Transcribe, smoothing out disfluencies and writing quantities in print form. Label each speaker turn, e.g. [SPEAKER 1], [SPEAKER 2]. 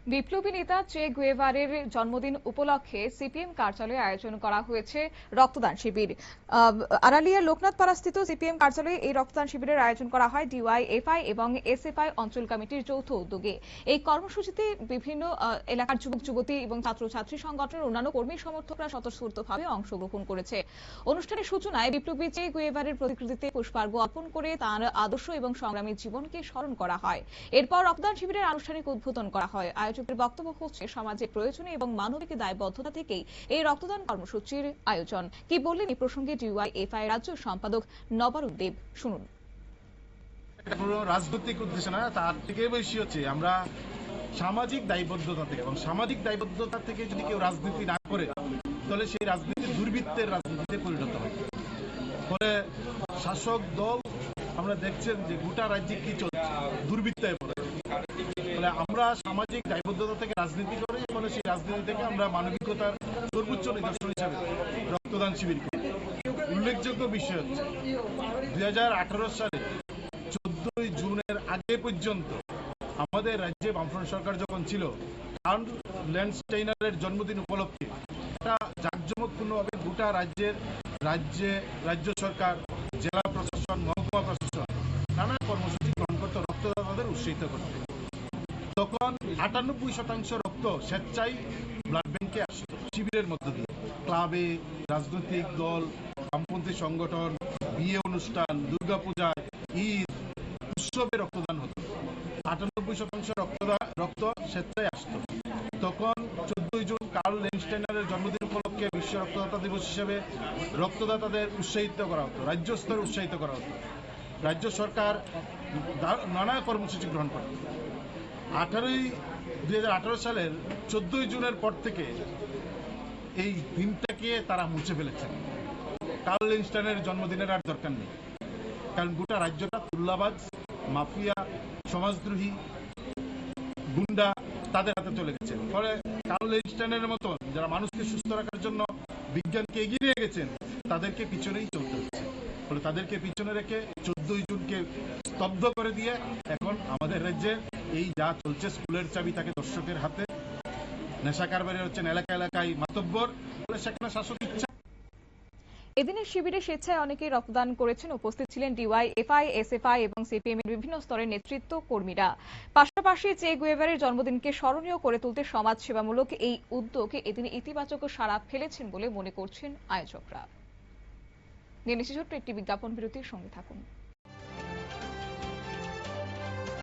[SPEAKER 1] বিপ্লবী নেতা চে গুয়েভারের জন্মদিন উপলক্ষে সিপিএম কার্যালয়ে আয়োজন করা হয়েছে রক্তদান শিবির। আড়ালিয়া লোকনাথপাড়াস্থিত সিপিএম কার্যালয়ে এই রক্তদান শিবিরের আয়োজন করা হয় ডিওয়াইএফআই এবং এসএফআই অঞ্চল কমিটির যৌথ উদ্যোগে। এই কর্মসূচিতে বিভিন্ন এলাকার যুবক যুবতী এবং ছাত্রছাত্রী সংগঠনের অন্যান্য কর্মী সমর্থকরা স্বতঃস্ফূর্তভাবে অংশগ্রহণ করেছে। অনুষ্ঠানের সূচনায় বিপ্লবী চে গুয়েভারের প্রতিকৃতিতে পুষ্পার্ঘ্য অর্পণ করে তাঁর আদর্শ এবং সংগ্রামী জীবনকে স্মরণ করা হয়। এরপর রক্তদান শিবিরের আনুষ্ঠানিক উদ্বোধন করা হয়। আয়োজকের বক্তব্য হচ্ছে, সমাজের প্রয়োজনে এবং মানবিক দায়বদ্ধতা থেকেই এই রক্তদান কর্মসূচির আয়োজন। কি বললেন এই প্রসঙ্গে ডিওয়াইএফআই রাজ্য সম্পাদক নবারুদ্দেব, শুনুন।
[SPEAKER 2] রাজনৈতিক উদ্দেশ্য না, তার থেকে বেশি হচ্ছে আমরা সামাজিক দায়বদ্ধতা থেকে, এবং সামাজিক দায়বদ্ধতা থেকে যদি কেউ রাজনীতি না করে তাহলে সেই রাজনীতি দুর্বৃত্তের রাজনীতিতে পরিণত হয়। ফলে শাসক দল আমরা দেখছেন যে গোটা রাজ্যে কি চলছে, দুর্বৃত্তায় পড়ে। ফলে আমরা সামাজিক দায়বদ্ধতা থেকে রাজনীতি করি, ফলে সেই রাজনীতি থেকে আমরা মানবিকতার সর্বোচ্চ নিদর্শন হিসাবে রক্তদান শিবির করি। উল্লেখযোগ্য বিষয় হচ্ছে 2018 সালে 14 জুনের আগে পর্যন্ত আমাদের রাজ্যে বামফ্রন্ট সরকার যখন ছিল, কার্ল ল্যান্ডস্টাইনারের জন্মদিন উপলক্ষে একটা জাঁকজমকপূর্ণভাবে গোটা রাজ্য সরকার, জেলা প্রশাসন, মহকুমা প্রশাসন নানা কর্মসূচি গ্রহণ করত রক্তদাতাদের উৎসাহিত করতে। তখন 98% রক্ত স্বেচ্ছায় ব্লাড ব্যাংকে আসতো শিবিরের মধ্য দিয়ে। ক্লাবে, রাজনৈতিক দল, বামপন্থী সংগঠন, বিয়ে অনুষ্ঠান, দুর্গাপূজায়, ঈদ উৎসবে রক্তদান হতো। 98% রক্ত স্বেচ্ছায় আসতো। তখন 14 জুন কার্ল ল্যান্ডস্টাইনারের জন্মদিন উপলক্ষে বিশ্ব রক্তদাতা দিবস হিসেবে রক্তদাতাদের উৎসাহিত করা হতো, রাজ্য স্তরে উৎসাহিত করা হতো। রাজ্য সরকার নানা কর্মসূচি গ্রহণ করত। 2018 সালের 14 জুনের পর থেকে এই দিনটাকে তারা মুছে ফেলেছেন। কার্ল ল্যান্ডস্টাইনারের জন্মদিনের আর দরকার নেই, কারণ গোটা রাজ্যটা তুল্লাবাজ, মাফিয়া, সমাজদ্রোহী, গুন্ডা তাদের হাতে চলে গেছে। ফলে কার্ল ল্যান্ডস্টাইনারের মতন যারা মানুষকে সুস্থ রাখার জন্য বিজ্ঞানকে এগিয়ে নিয়ে গেছেন, তাদেরকে পিছনেই চলতে হচ্ছে। ফলে তাদেরকে পিছনে রেখে 14 জুনকে স্তব্ধ করে দিয়ে এখন আমাদের রাজ্যে এই যা চলছে, স্কুলের চাবি তাকে দর্শকের হাতে, নেশা কারবারি হচ্ছেন এলাকা এলাকায় মাতব্বর, ফলে সেখানে শাসক ইচ্ছা।
[SPEAKER 1] এদিনের শিবিরে স্বেচ্ছায় অনেকেই রক্তদান করেছেন। উপস্থিত ছিলেন ডিওয়াইএফআই, এসএফআই এবং সিপিএম এর বিভিন্ন স্তরের নেতৃত্ব কর্মীরা। পাশাপাশি চে গুয়েভারের জন্মদিনকে স্মরণীয় করে তুলতে সমাজসেবামূলক এই উদ্যোগে এদিন ইতিবাচক সাড়া ফেলেছেন বলে মনে করছেন আয়োজকরা। নিয়ে নিচ্ছি ছোট্ট একটি বিজ্ঞাপন বিরতির সঙ্গে থাকুন।